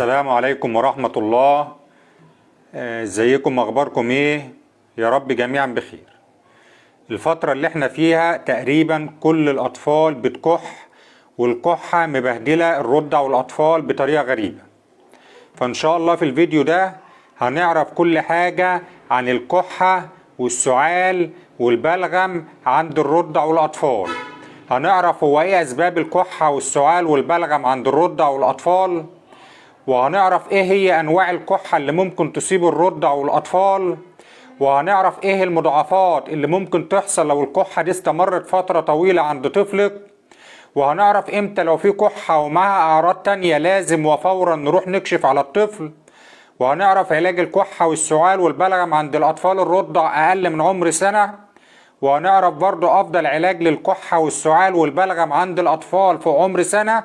السلام عليكم ورحمة الله. ازيكم، اخباركم ايه؟ يا رب جميعا بخير. الفترة اللي احنا فيها تقريبا كل الاطفال بتكح، والكحة مبهدلة الرضع والاطفال بطريقة غريبة. فان شاء الله في الفيديو ده هنعرف كل حاجة عن الكحة والسعال والبلغم عند الرضع والاطفال. هنعرف هو ايه اسباب الكحة والسعال والبلغم عند الرضع والاطفال، وهنعرف ايه هي انواع الكحة اللي ممكن تصيب الرضع والاطفال، وهنعرف ايه المضاعفات اللي ممكن تحصل لو الكحة دي استمرت فترة طويلة عند طفلك، وهنعرف امتى لو في كحة ومعها اعراض تانية لازم وفورا نروح نكشف على الطفل، وهنعرف علاج الكحة والسعال والبلغم عند الاطفال الرضع اقل من عمر سنة، وهنعرف برضو افضل علاج للكحة والسعال والبلغم عند الاطفال في عمر سنة،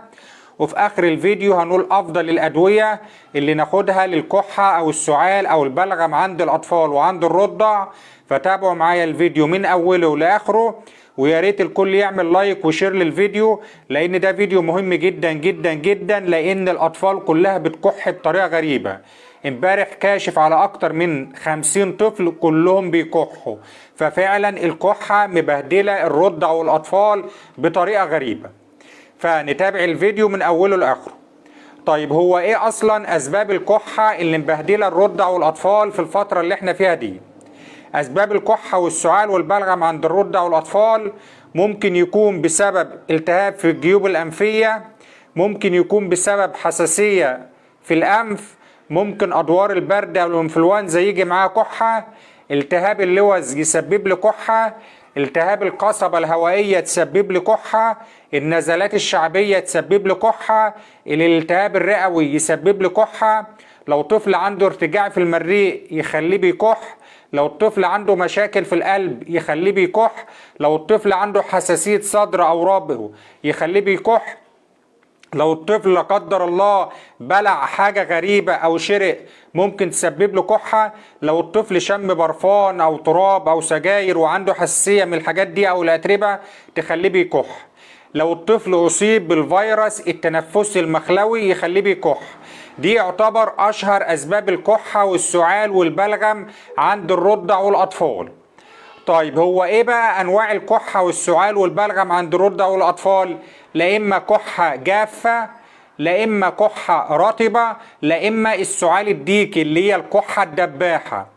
وفي اخر الفيديو هنقول افضل الادوية اللي ناخدها للكحة او السعال او البلغم عند الاطفال وعند الرضع. فتابعوا معايا الفيديو من اوله لاخره، ويا ريت الكل يعمل لايك وشير للفيديو، لان ده فيديو مهم جدا جدا جدا، لان الاطفال كلها بتكح بطريقة غريبة. امبارح كاشف على اكتر من 50 طفل كلهم بيكحوا، ففعلا الكحة مبهدلة الرضع والاطفال بطريقة غريبة. فنتابع الفيديو من اوله لاخره. طيب هو ايه اصلا اسباب الكحة اللي مبهدلة الرضع والاطفال في الفترة اللي احنا فيها دي؟ اسباب الكحة والسعال والبلغم عند الرضع والاطفال ممكن يكون بسبب التهاب في الجيوب الانفية، ممكن يكون بسبب حساسية في الانف، ممكن ادوار البرد او الانفلونزا يجي معاها كحة، التهاب اللوز يسبب لي كحة، التهاب القصبة الهوائية تسبب لي كحة، النزلات الشعبية تسبب لي كحة، الالتهاب الرئوي يسبب لي كحة، لو طفل عنده ارتجاع في المريء يخليه بيكح، لو الطفل عنده مشاكل في القلب يخليه بيكح، لو الطفل عنده حساسية صدر او ربو يخليه بيكح، لو الطفل لا قدر الله بلع حاجة غريبة او شرق ممكن تسبب له كحة، لو الطفل شم برفان او تراب او سجاير وعنده حساسية من الحاجات دي او الاتربة تخليه بيكح، لو الطفل اصيب بالفيروس التنفسي المخلوي يخليه بيكح. دي يعتبر اشهر اسباب الكحة والسعال والبلغم عند الرضع والاطفال. طيب هو ايه بقى انواع الكحة والسعال والبلغم عند الرضع والاطفال؟ لا اما كحة جافة، لا اما كحة رطبة، لا اما السعال الديكي اللي هي الكحة الدباحة.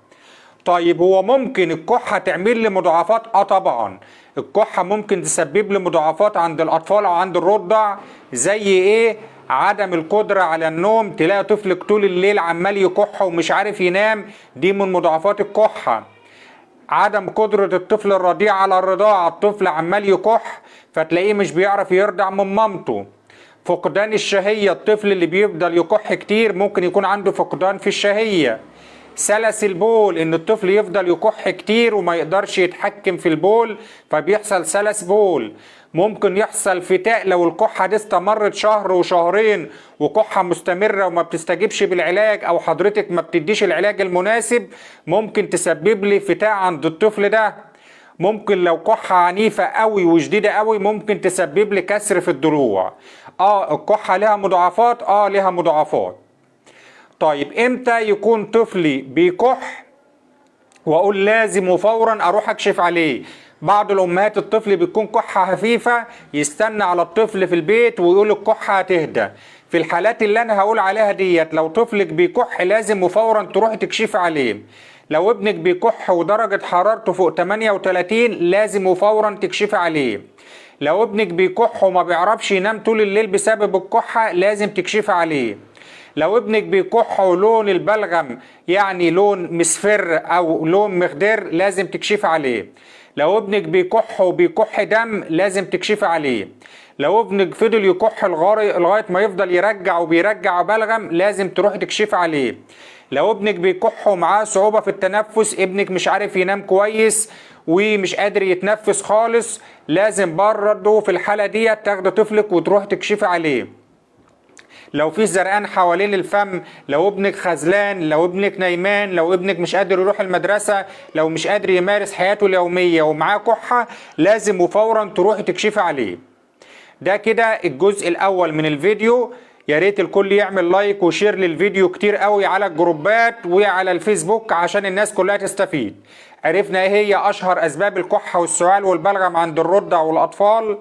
طيب هو ممكن الكحة تعمل لي مضاعفات؟ طبعا الكحة ممكن تسبب لي مضاعفات عند الاطفال او عند الرضع. زي ايه؟ عدم القدرة على النوم، تلاقي طفلك طول الليل عمال يكح ومش عارف ينام، دي من مضاعفات الكحة. عدم قدرة الطفل الرضيع على الرضاعة، الطفل عمال يكح فتلاقيه مش بيعرف يرضع من مامته. فقدان الشهية، الطفل اللي بيفضل يكح كتير ممكن يكون عنده فقدان في الشهية. سلس البول، ان الطفل يفضل يكح كتير وما يقدرش يتحكم في البول فبيحصل سلس بول. ممكن يحصل فتاء لو الكحة دي استمرت شهر وشهرين وكحة مستمرة وما بتستجيبش بالعلاج او حضرتك ما بتديش العلاج المناسب، ممكن تسبب لي فتاء عند الطفل ده. ممكن لو كحة عنيفة قوي وشديدة قوي ممكن تسبب لي كسر في الضلوع. الكحة لها مضاعفات، لها مضاعفات. طيب امتى يكون طفلي بيكح واقول لازم وفورا اروح اكشف عليه؟ بعض الامهات الطفل بيكون كحة خفيفة يستنى على الطفل في البيت ويقول الكحة هتهدى. في الحالات اللي انا هقول عليها ديت لو طفلك بيكح لازم وفورا تروح تكشف عليه. لو ابنك بيكح ودرجة حرارته فوق 38 لازم وفورا تكشف عليه. لو ابنك بيكح وما بيعرفش ينام طول الليل بسبب الكحة لازم تكشف عليه. لو ابنك بيكح ولون البلغم يعني لون مصفر او لون مخضر لازم تكشف عليه. لو ابنك بيكح وبيكح دم لازم تكشف عليه. لو ابنك فضل يكح لغايه ما يفضل يرجع وبيرجع بلغم لازم تروح تكشف عليه. لو ابنك بيكح ومعاه صعوبة في التنفس، ابنك مش عارف ينام كويس ومش قادر يتنفس خالص، لازم برضه في الحالة دي تاخد طفلك وتروح تكشف عليه. لو في زرقان حوالين الفم، لو ابنك خذلان، لو ابنك نايمان، لو ابنك مش قادر يروح المدرسة، لو مش قادر يمارس حياته اليومية ومعاه كحة لازم وفورا تروح تكشف عليه. ده كده الجزء الأول من الفيديو. يا ريت الكل يعمل لايك وشير للفيديو كتير قوي على الجروبات وعلى الفيسبوك عشان الناس كلها تستفيد. عرفنا ايه هي اشهر اسباب الكحة والسعال والبلغم عند الرضع والاطفال،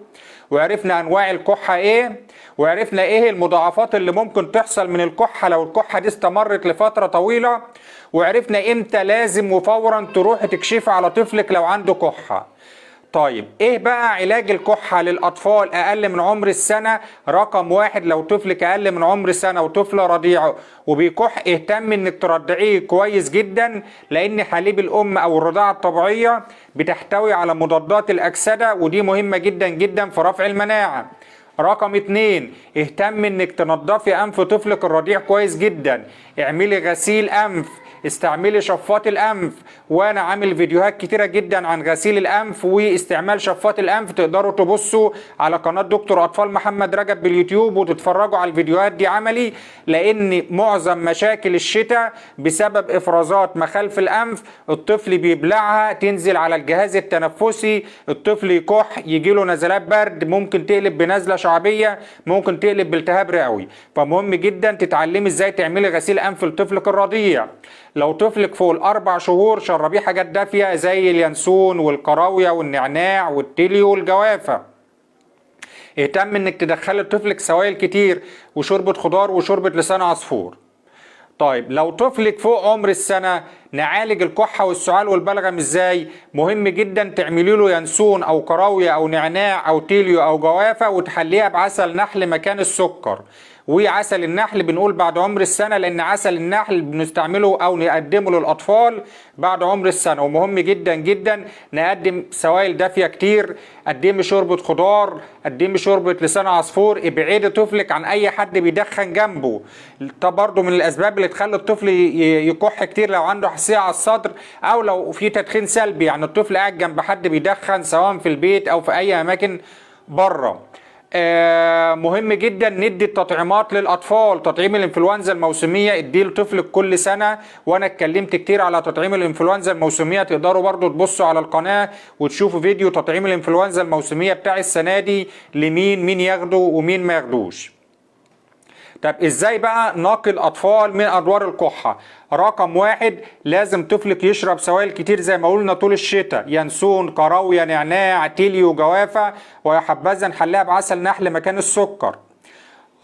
وعرفنا انواع الكحة ايه، وعرفنا ايه المضاعفات اللي ممكن تحصل من الكحة لو الكحة دي استمرت لفترة طويلة، وعرفنا امتى لازم وفورا تروح تكشفي على طفلك لو عنده كحة. طيب ايه بقى علاج الكحة للاطفال اقل من عمر السنة؟ رقم واحد، لو طفلك اقل من عمر سنة وطفل رضيع وبيكح، اهتم انك ترضعيه كويس جدا، لان حليب الام او الرضاعة الطبيعية بتحتوي على مضادات الاكسدة، ودي مهمة جدا جدا في رفع المناعة. رقم اتنين، اهتم انك تنضفي انف طفلك الرضيع كويس جدا، اعملي غسيل انف، استعملي شفاط الانف، وانا عامل فيديوهات كتيرة جدا عن غسيل الانف واستعمال شفاط الانف، تقدروا تبصوا على قناة دكتور اطفال محمد رجب باليوتيوب وتتفرجوا على الفيديوهات دي عملي، لان معظم مشاكل الشتاء بسبب افرازات مخالف الانف، الطفل بيبلعها تنزل على الجهاز التنفسي، الطفل يكح، يجيله نزلات برد، ممكن تقلب بنزلة شعبية، ممكن تقلب بالتهاب رئوي. فمهم جدا تتعلمي ازاي تعملي غسيل انف لطفلك الرضيع. لو طفلك فوق الاربع شهور شربيه حاجات دافيه زي اليانسون والكراويه والنعناع والتيليو والجوافه. اهتم انك تدخلي لطفلك سوائل كتير وشوربه خضار وشوربه لسان عصفور. طيب لو طفلك فوق عمر السنة، نعالج الكحة والسعال والبلغم ازاي؟ مهم جدا تعملي له ينسون او كراوية او نعناع او تيليو او جوافة وتحليها بعسل نحل مكان السكر. وعسل النحل بنقول بعد عمر السنة، لان عسل النحل بنستعمله او نقدمه للاطفال بعد عمر السنة. ومهم جدا جدا نقدم سوائل دافية كتير، قدمي شوربة خضار، قدمي شوربة لسان عصفور، ابعدي طفلك عن اي حد بيدخن جنبه. ده برضو من الاسباب اللي تخلي الطفل يكح كتير لو عنده حساسية على الصدر او لو في تدخين سلبي، يعني الطفل قاعد جنب حد بيدخن سواء في البيت او في اي اماكن بره. مهم جدا ندي التطعيمات للاطفال، تطعيم الانفلونزا الموسميه اديه لطفلك كل سنه، وانا اتكلمت كتير على تطعيم الانفلونزا الموسميه، تقدروا برضو تبصوا على القناه وتشوفوا فيديو تطعيم الانفلونزا الموسميه بتاع السنه دي مين ياخده ومين ما ياخدوش. طب ازاي بقى نقي الاطفال من ادوار الكحه؟ رقم واحد، لازم طفلك يشرب سوائل كتير زي ما قلنا طول الشتاء، ينسون، كراويه، نعناع، تيليو، جوافه، ويحبذا نحلها بعسل نحل مكان السكر.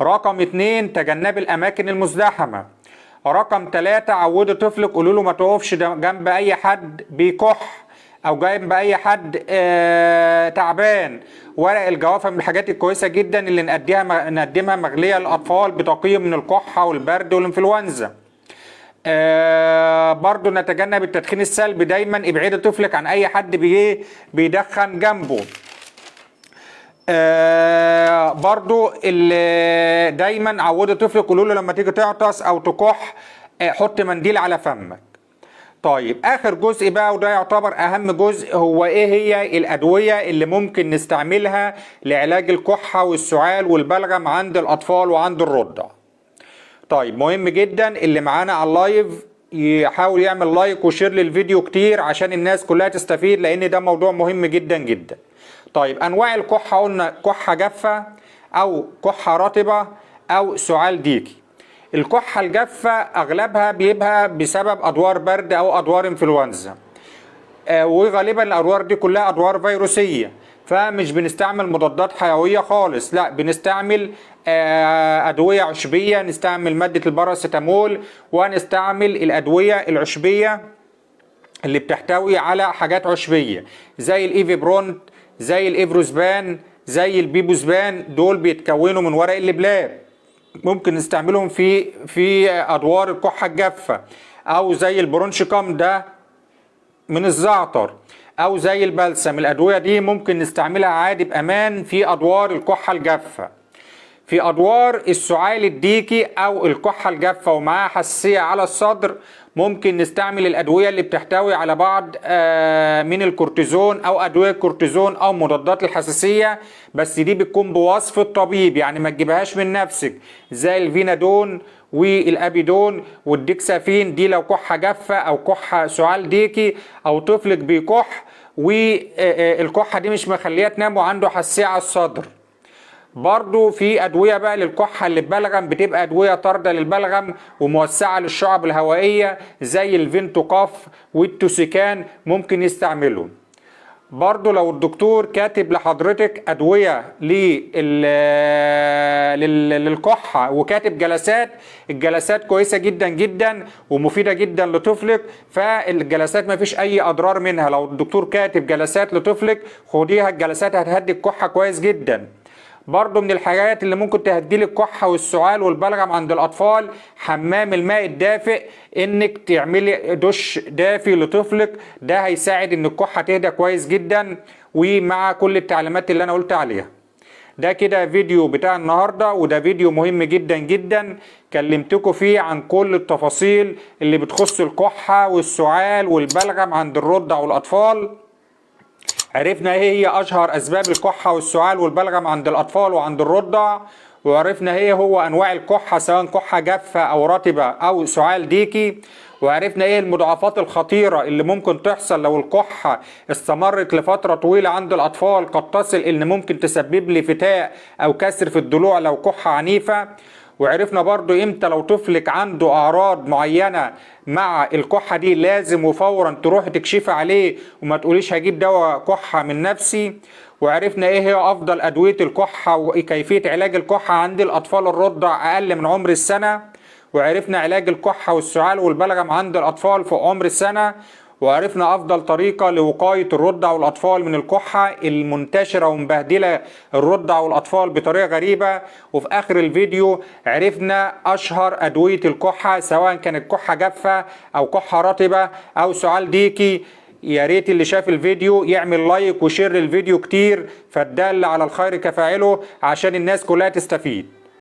رقم اتنين، تجنب الاماكن المزدحمه. رقم تلاتة، عودي طفلك، قولوا له ما تقفش جنب اي حد بيكح او جنب اي حد تعبان. ورق الجوافه من الحاجات الكويسه جدا اللي نقدمها مغليه للاطفال بتقيهم من الكحه والبرد والانفلونزا. برضو نتجنب التدخين السلبي، دايما ابعدي طفلك عن اي حد بيدخن جنبه. برضو اللي دايما عودي طفلك، قولوا له لما تيجي تعطس او تكح حط منديل على فمك. طيب اخر جزء بقى وده يعتبر اهم جزء، هو ايه هي الادوية اللي ممكن نستعملها لعلاج الكحة والسعال والبلغم عند الاطفال وعند الرضع. طيب مهم جدا اللي معانا على اللايف يحاول يعمل لايك وشير للفيديو كتير عشان الناس كلها تستفيد، لان ده موضوع مهم جدا جدا. طيب انواع الكحة قلنا كحة جافة او كحة رطبة او سعال ديكي. الكحة الجافة اغلبها بيبقى بسبب ادوار برد او ادوار انفلونزا، وغالبا الادوار دي كلها ادوار فيروسية، فمش بنستعمل مضادات حيوية خالص، لا بنستعمل ادوية عشبية، نستعمل مادة الباراسيتامول، ونستعمل الادوية العشبية اللي بتحتوي على حاجات عشبية زي الايفيبرونت، زي الافروزبان، زي البيبوزبان، دول بيتكونوا من ورق اللبلاب، ممكن نستعملهم في ادوار الكحة الجافة، او زي البرونشيكام ده من الزعتر، او زي البلسم. الادوية دي ممكن نستعملها عادي بامان في ادوار الكحة الجافة. في ادوار السعال الديكي او الكحة الجافة ومعاها حساسية على الصدر، ممكن نستعمل الادوية اللي بتحتوي على بعض من الكورتيزون او ادوية الكورتيزون او مضادات الحساسية، بس دي بتكون بوصف الطبيب، يعني ما تجيبهاش من نفسك، زي الفينادون والابيدون والديكسافين. دي لو كحة جافة او كحة سعال ديكي او طفلك بيكح والكحة دي مش مخليه تنام وعنده حساسية على الصدر. برضو في ادويه بقى للكحه اللي ببلغم، بتبقى ادويه طارده للبلغم وموسعه للشعب الهوائيه زي الفينتوقاف والتوسيكان، ممكن يستعملهم. برضو لو الدكتور كاتب لحضرتك ادويه للكحه وكاتب جلسات، الجلسات كويسه جدا جدا ومفيده جدا لطفلك، فالجلسات ما فيش اي اضرار منها. لو الدكتور كاتب جلسات لطفلك خديها، الجلسات هتهدي الكحه كويس جدا. برضو من الحاجات اللي ممكن تهديلك الكحة والسعال والبلغم عند الأطفال حمام الماء الدافئ، إنك تعملي دش دافي لطفلك، ده هيساعد إن الكحة تهدى كويس جدا، ومع كل التعليمات اللي أنا قلت عليها. ده كده فيديو بتاع النهاردة، وده فيديو مهم جدا جدا كلمتكم فيه عن كل التفاصيل اللي بتخص الكحة والسعال والبلغم عند الرضع والأطفال. عرفنا ايه هي اشهر اسباب الكحة والسعال والبلغم عند الاطفال وعند الرضع، وعرفنا ايه هو انواع الكحة سواء كحة جافة او رطبة او سعال ديكي، وعرفنا ايه المضاعفات الخطيرة اللي ممكن تحصل لو الكحة استمرت لفترة طويلة عند الاطفال، قد تصل ان ممكن تسبب لي فتاء او كسر في الضلوع لو كحة عنيفة. وعرفنا برضو امتى لو طفلك عنده اعراض معينة مع الكحة دي لازم وفورا تروح تكشف عليه وما تقوليش هجيب دواء كحة من نفسي. وعرفنا ايه هي افضل ادوية الكحة وكيفية علاج الكحة عند الاطفال الرضع اقل من عمر السنة. وعرفنا علاج الكحة والسعال والبلغم عند الاطفال في عمر السنة. وعرفنا افضل طريقة لوقاية الرضع والاطفال من الكحة المنتشرة ومبهدلة الرضع والاطفال بطريقة غريبة. وفي اخر الفيديو عرفنا اشهر ادوية الكحة سواء كانت كحة جافة او كحة رطبة او سعال ديكي. يا ريت اللي شاف الفيديو يعمل لايك وشير الفيديو كتير، فالدال على الخير كفاعله عشان الناس كلها تستفيد.